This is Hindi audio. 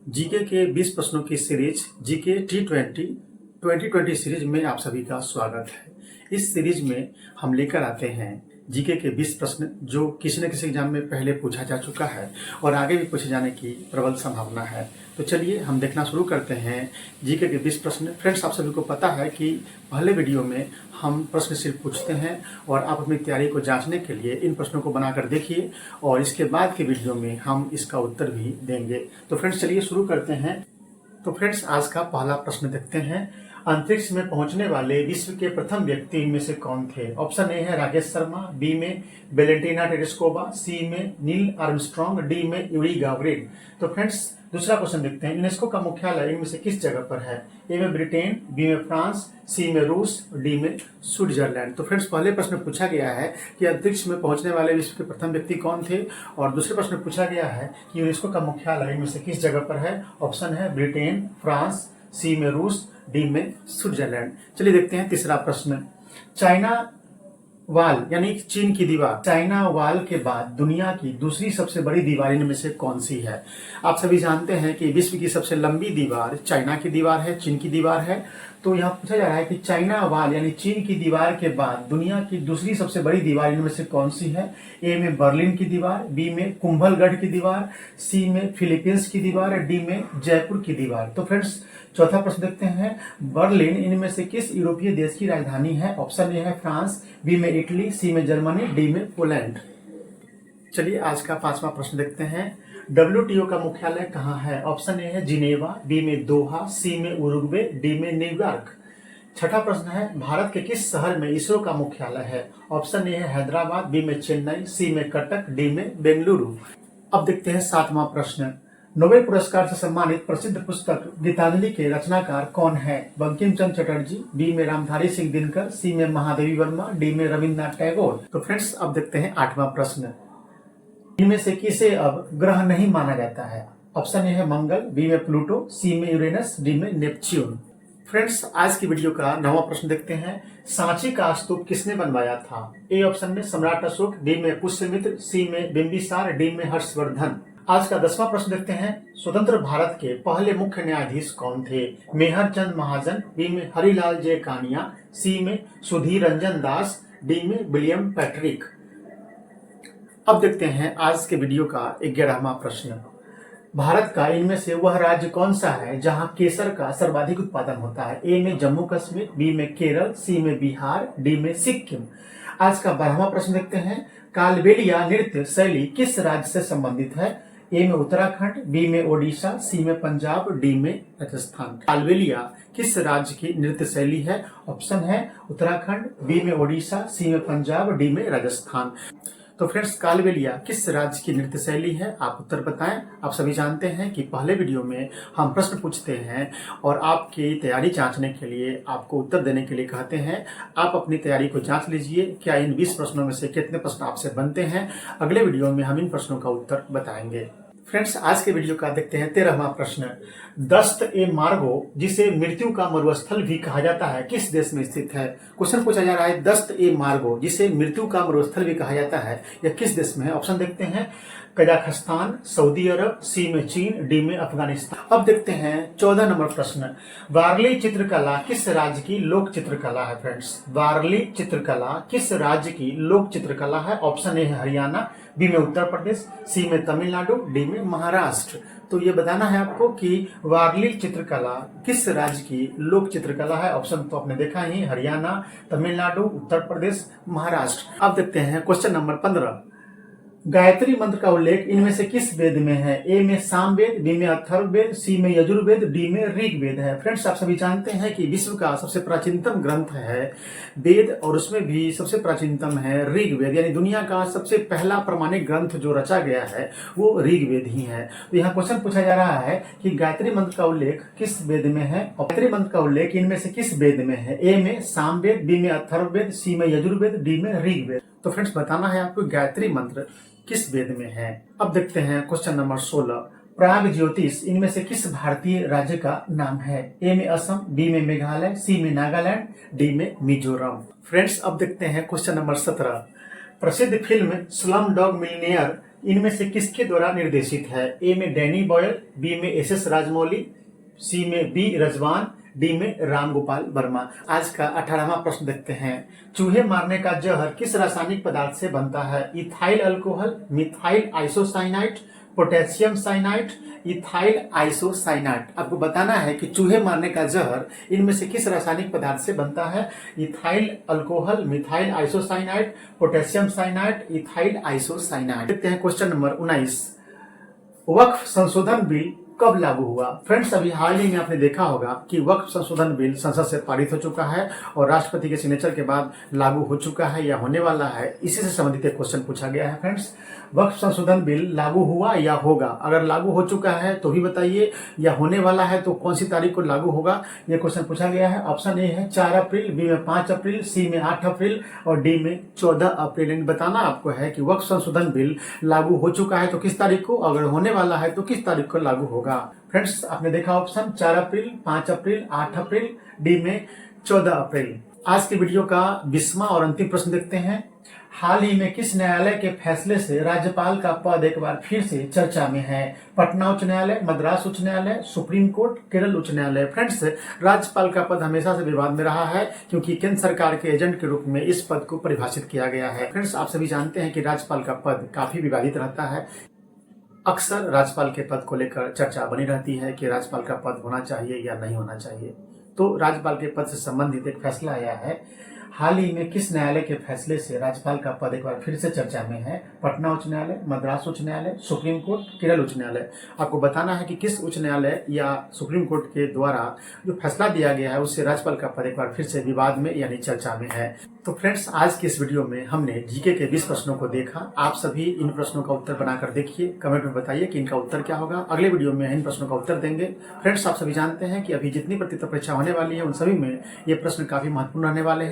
जीके के 20 प्रश्नों की सीरीज जीके T20 2020 सीरीज में आप सभी का स्वागत है। इस सीरीज में हम लेकर आते हैं जीके के 20 प्रश्न जो किसी न किसी एग्जाम में पहले पूछा जा चुका है और आगे भी पूछे जाने की प्रबल संभावना है। तो चलिए हम देखना शुरू करते हैं जीके के 20 प्रश्न। फ्रेंड्स, आप सभी को पता है कि पहले वीडियो में हम प्रश्न सिर्फ पूछते हैं और आप अपनी तैयारी को जांचने के लिए इन प्रश्नों को बनाकर देखिए और इसके बाद के वीडियो में हम इसका उत्तर भी देंगे। तो फ्रेंड्स चलिए शुरू करते हैं। तो फ्रेंड्स, आज का पहला प्रश्न देखते हैं। अंतरिक्ष में पहुंचने वाले विश्व के प्रथम व्यक्ति इनमें से कौन थे? ऑप्शन ए है राकेश शर्मा, बी में वेलेंटिना टेरेस्कोवा, सी में नील आर्मस्ट्रॉन्ग, डी में यूरी गागरिन। तो फ्रेंड्स दूसरा क्वेश्चन देखते हैं। यूनेस्को का मुख्यालय इनमें से किस जगह पर है? ए में ब्रिटेन, बी में फ्रांस, सी में रूस, डी में स्विट्जरलैंड। तो फ्रेंड्स पहले प्रश्न में पूछा गया है कि अंतरिक्ष में पहुंचने वाले विश्व के प्रथम व्यक्ति कौन थे और दूसरे प्रश्न में पूछा गया है कि यूनेस्को का मुख्यालय इनमें से किस जगह पर है। ऑप्शन है ब्रिटेन, फ्रांस, सी में रूस, डी में स्विट्जरलैंड। चलिए देखते हैं तीसरा प्रश्न। चाइना वाल यानी चीन की दीवार, चाइना वाल के बाद दुनिया की दूसरी सबसे बड़ी दीवार इनमें से कौन सी है? आप सभी जानते हैं कि विश्व की सबसे लंबी दीवार चाइना की दीवार है, चीन की दीवार है। तो यहाँ पूछा जा रहा है कि चाइना वाल यानी चीन की दीवार के बाद दुनिया की दूसरी सबसे बड़ी दीवार इनमें से कौन सी है? ए में बर्लिन की दीवार, बी में कुंभलगढ़ की दीवार, सी में फिलीपींस की दीवार, डी में जयपुर की दीवार। तो फ्रेंड्स चौथा प्रश्न देखते हैं। बर्लिन इनमें से किस यूरोपीय देश की राजधानी है? ऑप्शन ए है फ्रांस, बी में इटली, सी में जर्मनी, डी में पोलैंड। चलिए आज का पांचवा प्रश्न देखते हैं। WTO का मुख्यालय कहाँ है? ऑप्शन ए है जिनेवा, बी में दोहा, सी में उरुग्वे, डी में न्यूयॉर्क। छठा प्रश्न है। भारत के किस शहर में इसरो का मुख्यालय है? ऑप्शन ए है हैदराबाद, बी में चेन्नई, सी में कटक, डी में बेंगलुरु। अब देखते हैं सातवां प्रश्न। नोबेल पुरस्कार से सम्मानित प्रसिद्ध पुस्तक गीतांजलि के रचनाकार कौन है? बंकिम चंद्र चटर्जी, बी में रामधारी सिंह दिनकर, सी में महादेवी वर्मा, डी में रविन्द्रनाथ टैगोर। तो फ्रेंड्स अब देखते हैं आठवां प्रश्न। इनमें से किसे अब ग्रह नहीं माना जाता है? ऑप्शन ए है मंगल, बी में प्लूटो, सी में यूरेनस, डी में नेपच्यून। फ्रेंड्स आज की वीडियो का 9वां प्रश्न देखते हैं। सांची का स्तूप किसने बनवाया था? ए ऑप्शन में सम्राट अशोक, बी में पुष्यमित्र, सी में बिंबिसार, डी में हर्षवर्धन। आज का 10वां प्रश्न देखते हैं। स्वतंत्र भारत के पहले मुख्य न्यायाधीश कौन थे? मेहर चंद महाजन, बी में हरिलाल जे कानिया, सी में सुधीर रंजन दास, डी में विलियम पैट्रिक। अब देखते हैं आज के वीडियो का 11वां प्रश्न। भारत का इनमें से वह राज्य कौन सा है जहां केसर का सर्वाधिक उत्पादन होता है? ए में जम्मू कश्मीर, बी में केरल, सी में बिहार, डी में सिक्किम। आज का 12वां प्रश्न देखते हैं। कालबेलिया नृत्य शैली किस राज्य से संबंधित है? ए में उत्तराखंड, बी में ओडिशा, सी में पंजाब, डी में राजस्थान। कालबेलिया किस राज्य की नृत्य शैली है? ऑप्शन है उत्तराखंड, बी में ओडिशा, सी में पंजाब, डी में राजस्थान। तो फ्रेंड्स कालबेलिया किस राज्य की नृत्य शैली है? आप उत्तर बताएं। आप सभी जानते हैं कि पहले वीडियो में हम प्रश्न पूछते हैं और आपकी तैयारी जांचने के लिए, आपको उत्तर देने के लिए कहते हैं। आप अपनी तैयारी को जांच लीजिए, क्या इन 20 प्रश्नों में से कितने प्रश्न आपसे बनते हैं। अगले वीडियो में हम इन प्रश्नों का उत्तर बताएंगे। फ्रेंड्स आज के वीडियो का देखते हैं 13वां प्रश्न। दस्त ए मार्गो जिसे मृत्यु का मरुस्थल भी कहा जाता है किस देश में स्थित है? क्वेश्चन पूछा जा रहा है दस्त ए मार्गो जिसे मृत्यु का मरुस्थल भी कहा जाता है यह किस देश में है? ऑप्शन देखते हैं कजाकिस्तान, सऊदी अरब, सी में चीन, डी में अफगानिस्तान। अब देखते हैं 14 नंबर प्रश्न। वारली चित्रकला किस राज्य की लोक चित्रकला है? फ्रेंड्स वारली चित्रकला किस राज्य की लोक चित्रकला है? ऑप्शन ए है हरियाणा, बी में उत्तर प्रदेश, सी में तमिलनाडु, डी में महाराष्ट्र। तो ये बताना है आपको कि वारली चित्रकला किस राज्य की लोक चित्रकला है। ऑप्शन तो आपने देखा ही, हरियाणा, तमिलनाडु, उत्तर प्रदेश, महाराष्ट्र। अब देखते हैं क्वेश्चन नंबर 15। गायत्री मंत्र का उल्लेख इनमें से किस वेद में है? ए में सामवेद, बी में अथर्ववेद, सी में यजुर्वेद, डी में ऋग्वेद है। फ्रेंड्स आप सभी जानते हैं कि विश्व का सबसे प्राचीनतम ग्रंथ है वेद और उसमें भी सबसे प्राचीनतम है ऋग्वेद, यानी दुनिया का सबसे पहला प्रमाणिक ग्रंथ जो रचा गया है वो ऋग्वेद ही है। तो यहाँ क्वेश्चन पूछा जा रहा है कि गायत्री मंत्र का उल्लेख किस वेद में है? गायत्री मंत्र का उल्लेख इनमें से किस वेद में है? ए में सामवेद, बी में अथर्ववेद, सी में यजुर्वेद, डी में ऋग्वेद। तो फ्रेंड्स बताना है आपको गायत्री मंत्र किस वेद में है। अब देखते हैं क्वेश्चन नंबर 16। प्राग ज्योतिष इनमें से किस भारतीय राज्य का नाम है? ए में असम, बी में मेघालय, सी में नागालैंड, डी में मिजोरम। फ्रेंड्स अब देखते हैं क्वेश्चन नंबर 17। प्रसिद्ध फिल्म स्लम डॉग मिलियनेयर इनमें से किसके द्वारा निर्देशित है? ए में डैनी बॉयल, बी में एस राजमौली, सी में बी रजवान, डी में रामगोपाल वर्मा। आज का 18वां प्रश्न देखते हैं। चूहे मारने का जहर किस रासायनिक पदार्थ से बनता है? Ethyl alcohol, methyl isocyanide, potassium cyanide, ethyl isocyanide. आपको बताना है कि चूहे मारने का जहर इनमें से किस रासायनिक पदार्थ से बनता है? Ethyl alcohol, methyl isocyanide, potassium cyanide, ethyl isocyanide. देखते हैं क्वेश्चन नंबर 19। वक्फ संशोधन बिल कब लागू हुआ? फ्रेंड्स, अभी हाल ही में आपने देखा होगा कि वक्फ संशोधन बिल संसद से पारित हो चुका है और राष्ट्रपति के सिग्नेचर के बाद लागू हो चुका है या होने वाला है। इसी से संबंधित एक क्वेश्चन पूछा गया है। फ्रेंड्स, वक्फ संशोधन बिल लागू हुआ या होगा? अगर लागू हो चुका है तो भी बताइए, या होने वाला है तो कौन सी तारीख को लागू होगा, यह क्वेश्चन पूछा गया है। ऑप्शन ए है 4 अप्रैल, बी में 5 अप्रैल, सी में 8 अप्रैल और डी में 14 अप्रैल। बताना आपको है कि वक्फ संशोधन बिल लागू हो चुका है तो किस तारीख को, अगर होने वाला है तो किस तारीख को लागू होगा। फ्रेंड्स, आपने देखा ऑप्शन 4 अप्रैल, 5 अप्रैल, 8 अप्रैल, डी में 14 अप्रैल। आज के वीडियो का 20वां और अंतिम प्रश्न देखते हैं। हाल ही में किस न्यायालय के फैसले से राज्यपाल का पद एक बार फिर से चर्चा में है? पटना उच्च न्यायालय, मद्रास उच्च न्यायालय, सुप्रीम कोर्ट, केरल उच्च न्यायालय। फ्रेंड्स, राज्यपाल का पद हमेशा से विवाद में रहा है क्योंकि केंद्र सरकार के एजेंट के रूप में इस पद को परिभाषित किया गया है। फ्रेंड्स, आप सभी जानते हैं कि राज्यपाल का पद काफी विवादित रहता है। अक्सर राज्यपाल के पद को लेकर चर्चा बनी रहती है कि राज्यपाल का पद होना चाहिए या नहीं होना चाहिए। तो राज्यपाल के पद से संबंधित एक फैसला आया है। हाल ही में किस न्यायालय के फैसले से राज्यपाल का पद एक बार फिर से चर्चा में है? पटना उच्च न्यायालय, मद्रास उच्च न्यायालय, सुप्रीम कोर्ट, केरल उच्च न्यायालय। आपको बताना है कि किस उच्च न्यायालय या सुप्रीम कोर्ट के द्वारा जो फैसला दिया गया है उससे राज्यपाल का पद एक बार फिर से विवाद में यानी चर्चा में है। तो फ्रेंड्स, आज की इस वीडियो में हमने जीके के 20 प्रश्नों को देखा। आप सभी इन प्रश्नों का उत्तर बनाकर देखिए, कमेंट में बताइए कि इनका उत्तर क्या होगा। अगले वीडियो में इन प्रश्नों का उत्तर देंगे। फ्रेंड्स, आप सभी जानते हैं कि अभी जितनी प्रतियोगिता परीक्षा होने वाली है उन सभी में ये प्रश्न काफी महत्वपूर्ण रहने वाले हैं।